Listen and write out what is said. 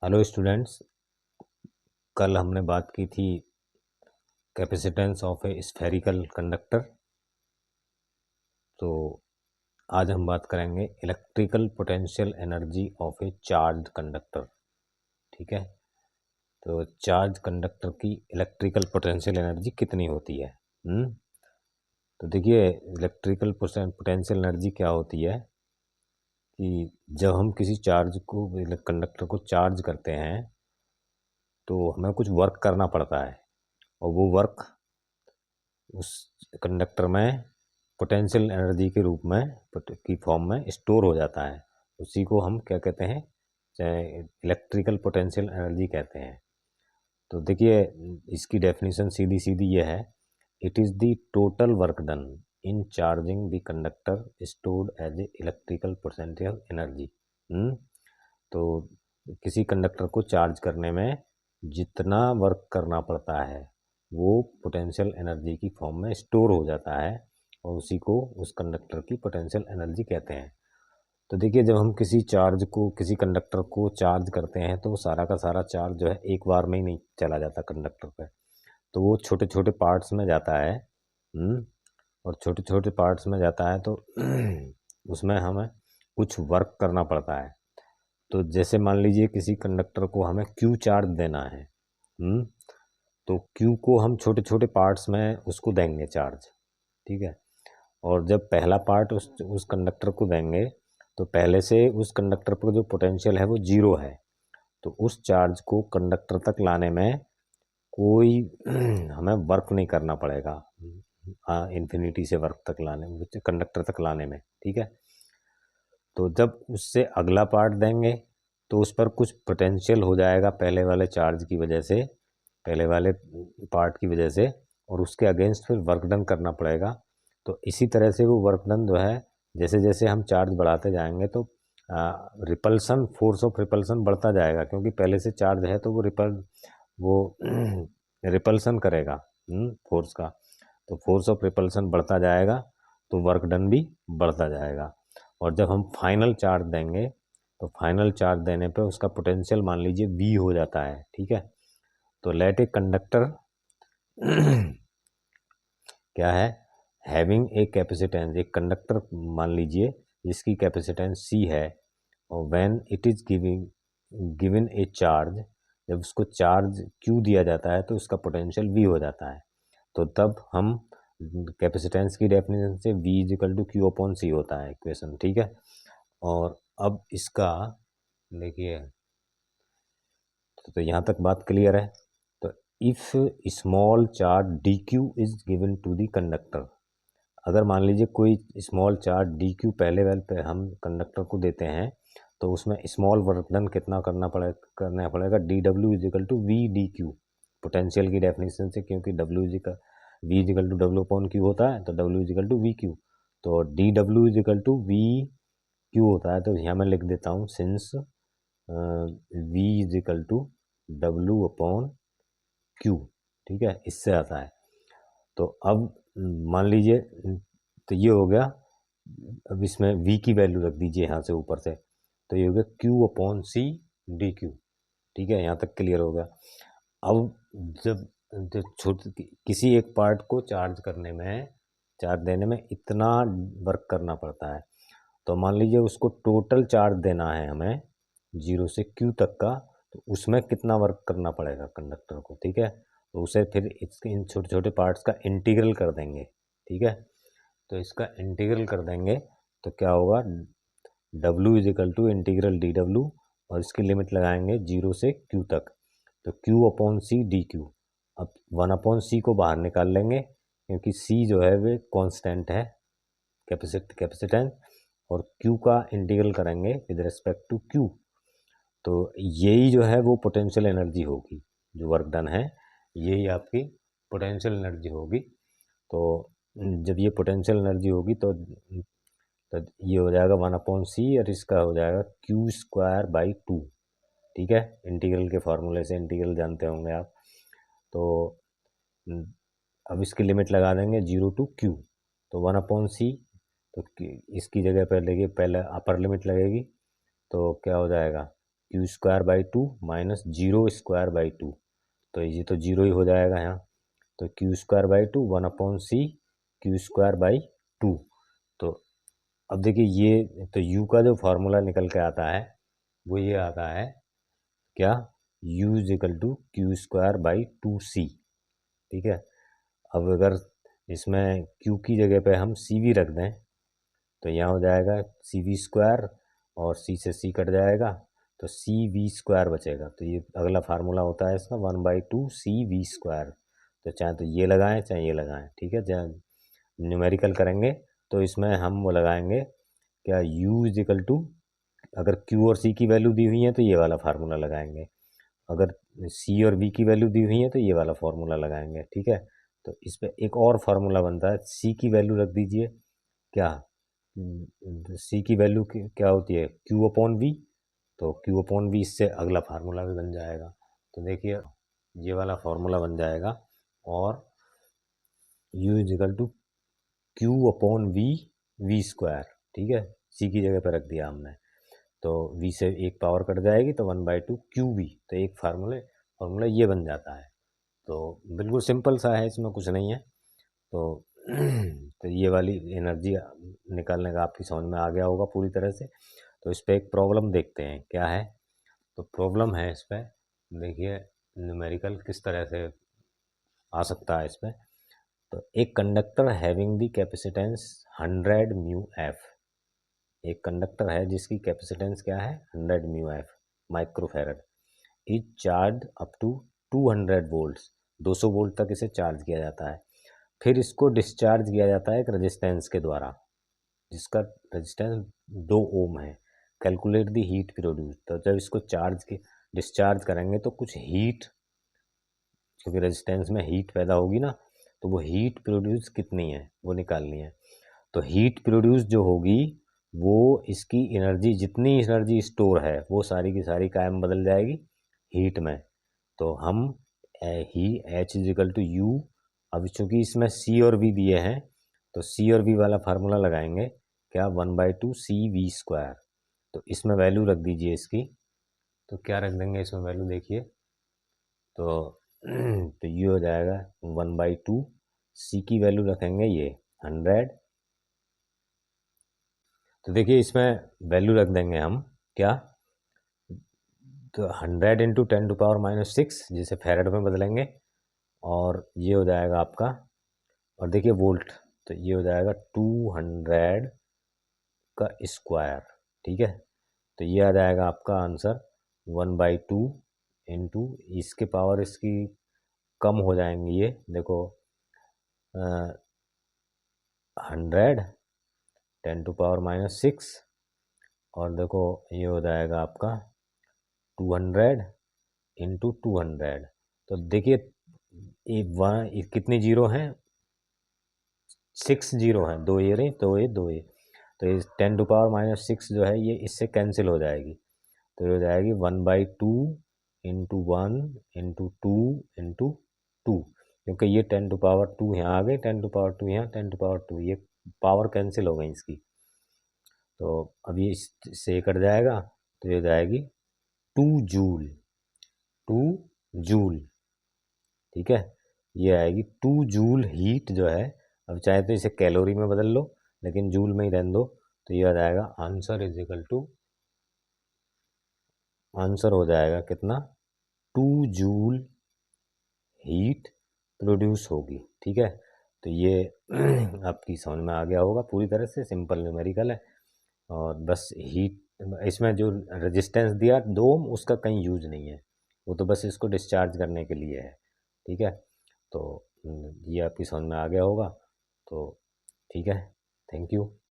Hello students, कल हमने बात की थी capacitance of A spherical conductor. तो आज हम बात करेंगे electrical potential energy of A charged conductor. ठीक है, तो चार्ज कंडक्टर की इलेक्ट्रिकल पोटेंशियल एनर्जी कितनी होती है? तो देखिए, इलेक्ट्रिकल पोटेंशियल एनर्जी क्या होती है कि जब हम किसी चार्ज को कंडक्टर को चार्ज करते हैं तो हमें कुछ वर्क करना पड़ता है, और वो वर्क उस कंडक्टर में पोटेंशियल एनर्जी के रूप में की फॉर्म में स्टोर हो जाता है। उसी को हम क्या कहते हैं? इलेक्ट्रिकल पोटेंशियल एनर्जी कहते हैं। तो देखिए, इसकी डेफिनेशन सीधी सीधी ये है, it is the total work done in charging the conductor stored as a electrical potential energy. तो किसी कंडक्टर को चार्ज करने में जितना वर्क करना पड़ता है वो पोटेंशियल एनर्जी की फॉर्म में स्टोर हो जाता है, और उसी को उस कंडक्टर की पोटेंशियल एनर्जी कहते हैं। तो देखिए, जब हम किसी कंडक्टर को चार्ज करते हैं तो सारा का सारा चार्ज जो है एक बार में ही नहीं चला जाता कंडक्टर पे, तो वो छोटे छोटे पार्ट्स में जाता है। और छोटे छोटे पार्ट्स में जाता है तो उसमें हमें कुछ वर्क करना पड़ता है। तो जैसे मान लीजिए किसी कंडक्टर को हमें क्यू चार्ज देना है। तो क्यू को हम छोटे छोटे पार्ट्स में उसको देंगे चार्ज। ठीक है, और जब पहला पार्ट उस कंडक्टर को देंगे तो पहले से उस कंडक्टर पर जो पोटेंशियल है वो जीरो है। तो उस चार्ज को कंडक्टर तक लाने में कोई हमें वर्क नहीं करना पड़ेगा, इन्फिनिटी से वर्क तक लाने कंडक्टर तक लाने में। ठीक है, तो जब उससे अगला पार्ट देंगे तो उस पर कुछ पोटेंशियल हो जाएगा पहले वाले चार्ज की वजह से, पहले वाले पार्ट की वजह से, और उसके अगेंस्ट फिर वर्क डन करना पड़ेगा। तो इसी तरह से वो वर्क डन जो है, जैसे जैसे हम चार्ज बढ़ाते जाएंगे तो रिपल्सन, फोर्स ऑफ रिपल्सन बढ़ता जाएगा, क्योंकि पहले से चार्ज है तो वो रिपल्सन करेगा फोर्स का। तो फोर्स ऑफ रिपल्सन बढ़ता जाएगा तो वर्क डन भी बढ़ता जाएगा। और जब हम फाइनल चार्ज देंगे तो फाइनल चार्ज देने पे उसका पोटेंशियल मान लीजिए V हो जाता है। ठीक है, तो लेट ए कंडक्टर क्या है? हैविंग ए कैपेसिटेंस, एक कंडक्टर मान लीजिए जिसकी कैपेसिटेंस C है, और when it is given A charge, जब उसको चार्ज Q दिया जाता है तो उसका पोटेंशियल V हो जाता है। तो तब हम कैपेसिटेंस की डेफिनेशन से V is equal to Q upon C होता है इक्वेशन। ठीक है, और अब इसका देखिए, तो यहाँ तक बात क्लियर है। तो if small charge D Q is given to the conductor, अगर मान लीजिए कोई स्मॉल चार्ज डी क्यू पहले वाले पे हम कंडक्टर को देते हैं, तो उसमें स्मॉल वर्क डन कितना करना पड़ेगा? D W is equal to V D Q, potential की डेफिनेशन से, क्योंकि W is equal V is equal to W upon Q होता है, तो W is equal to V Q. तो D W is equal to V Q होता है, तो यहाँ मैं लिख देता हूँ since V is equal to W upon Q. ठीक है, इससे आता है। तो अब मान लीजिए, तो ये हो गया। अब इसमें v की वैल्यू रख दीजिए यहाँ से ऊपर से, तो ये हो गया q upon C D Q. ठीक है, यहाँ तक क्लियर हो गया। अब जब जब किसी एक पार्ट को चार्ज देने में इतना वर्क करना पड़ता है, तो मान लीजिए उसको टोटल चार्ज देना है हमें 0 से q तक का, तो उसमें कितना वर्क करना पड़ेगा कंडक्टर को। ठीक है, तो उसे फिर इसके इन छोटे छोटे पार्ट्स का इंटीग्रल कर देंगे। ठीक है, तो इसका इंटीग्रल कर देंगे तो क्या होगा? W is equal to integral D W, और इसकी लिमिट लगाएंगे 0 से q तक, तो q upon C D Q. अब 1 अपॉन सी को बाहर निकाल लेंगे, क्योंकि c जो है वे कांस्टेंट है, कैपेसिटेंस, और q का इंटीग्रल करेंगे विद रिस्पेक्ट टू q। तो यही जो है वो पोटेंशियल एनर्जी होगी, जो वर्क डन है यही आपकी पोटेंशियल एनर्जी होगी। तो जब ये पोटेंशियल एनर्जी होगी तो ये हो जाएगा 1 अपॉन सी, और इसका हो जाएगा क्यू स्क्वायर बाई 2। ठीक है, इंटीग्रल के फार्मूले से इंटीग्रल जानते होंगे आप। तो अब इसकी लिमिट लगा देंगे 0 टू क्यू, तो 1 अपॉन सी, तो इसकी जगह पर देखिए पहले अपर लिमिट लगेगी, तो क्या हो जाएगा? Q square by to minus zero square by to, तो ये तो जीरो ही हो जाएगा यहाँ। तो Q square by to 1/c Q square by to. तो अब देखिए ये तो u का जो फार्मूला निकल के आता है वो ये आता है क्या, u is equal to Q square by two C. ठीक है, अब अगर इसमें q की जगह पे हम सी वी रख दें तो यहाँ हो जाएगा सी वी स्क्वायर और c से c कट जाएगा तो सी वी स्क्वायर बचेगा। तो ये अगला फार्मूला होता है इसका 1/2 सी वी स्क्वायर। तो चाहे तो ये लगाएं चाहे ये लगाएं, ठीक है। चाहे न्यूमेरिकल करेंगे तो इसमें हम वो लगाएंगे क्या, u इज इक्वल टू, अगर q और c की वैल्यू दी हुई है तो ये वाला फार्मूला लगाएंगे, अगर c और v की वैल्यू दी हुई है तो ये वाला फार्मूला लगाएंगे। ठीक है, तो इस पर एक और फार्मूला बनता है, c की वैल्यू रख दीजिए क्या, c की वैल्यू क्या होती है q अपॉन v, तो q अपॉन v, इससे अगला फार्मूला भी बन जाएगा। तो देखिए ये वाला फार्मूला बन जाएगा और u is equal to Q upon V square. ठीक है, सी की जगह पर रख दिया हमने तो v से एक पावर कट जाएगी तो 1/2 क्यू वी, तो एक फार्मूला ये बन जाता है। तो बिल्कुल सिंपल सा है, इसमें कुछ नहीं है। तो तो ये वाली एनर्जी निकालने का आपकी समझ में आ गया होगा पूरी तरह से। तो इस पर एक प्रॉब्लम देखते हैं क्या है। तो प्रॉब्लम है इस पर, देखिए न्यूमेरिकल किस तरह से आ सकता है इस पर। तो एक conductor having the capacitance 100 mu F, एक कंडक्टर है जिसकी कैपेसिटेंस क्या है 100 mu F microfarad, is charge up to 200 volts, 200 volt तक इसे चार्ज किया जाता है। फिर इसको डिस्चार्ज किया जाता है एक रेजिस्टेंस के द्वारा जिसका रेजिस्टेंस 2 ओम है। कैलकुलेट द हीट प्रोड्यूस, तो जब इसको डिस्चार्ज करेंगे तो कुछ हीट, क्योंकि रेजिस्टेंस में हीट पैदा होगी ना, तो वो हीट प्रोड्यूस कितनी है वो निकालनी है। तो हीट प्रोड्यूस जो होगी वो इसकी एनर्जी, जितनी एनर्जी स्टोर है वो सारी की सारी कायम बदल जाएगी हीट में। तो हम ही H is equal to U, अब चूँकि इसमें सी और वी दिए हैं तो सी और वी वाला फार्मूला लगाएंगे क्या, 1/2 सी वी स्क्वायर। तो इसमें वैल्यू रख दीजिए इसकी, तो क्या रख देंगे इसमें वैल्यू देखिए, तो ये हो जाएगा 1/2, सी की वैल्यू रखेंगे ये 100। तो देखिए इसमें वैल्यू रख देंगे हम क्या, तो 100 इंटू 10⁻⁻6 जिसे फेरेड में बदलेंगे, और ये हो जाएगा आपका, और देखिए वोल्ट, तो ये हो जाएगा 200 का स्क्वायर। ठीक है, तो ये आ जाएगा आपका आंसर 1/2 इंटू, इसके पावर इसकी कम हो जाएंगी, ये देखो 100 10⁻⁻6, और देखो ये हो जाएगा आपका 200 इंटू 200। तो देखिए कितनी जीरो हैं, 6 जीरो हैं, दो ये रही, दो ये, तो ये 10⁻⁻6 जो है ये इससे कैंसिल हो जाएगी। तो ये हो जाएगी 1/2 इंटू 1 इंटू 2 इंटू 2, क्योंकि ये 10⁻2 यहाँ आ गई, 10⁻2 यहाँ, 10⁻2, ये पावर कैंसिल हो गई इसकी। तो अब ये इससे कट जाएगा तो ये हो जाएगी 2 जूल, 2 जूल। ठीक है, ये आएगी 2 जूल हीट जो है, अब चाहे तो इसे कैलोरी में बदल लो लेकिन जूल में ही रहने दो। तो ये आ जाएगा answer is equal to, answer हो जाएगा कितना, 2 जूल हीट प्रोड्यूस होगी। ठीक है, तो ये आपकी समझ में आ गया होगा पूरी तरह से, सिंपल न्यूमेरिकल है। और बस हीट, इसमें जो रेजिस्टेंस दिया 2 ओम उसका कहीं यूज नहीं है, वो तो बस इसको डिस्चार्ज करने के लिए है। ठीक है, तो ये आपकी समझ में आ गया होगा। तो ठीक है, थैंक यू।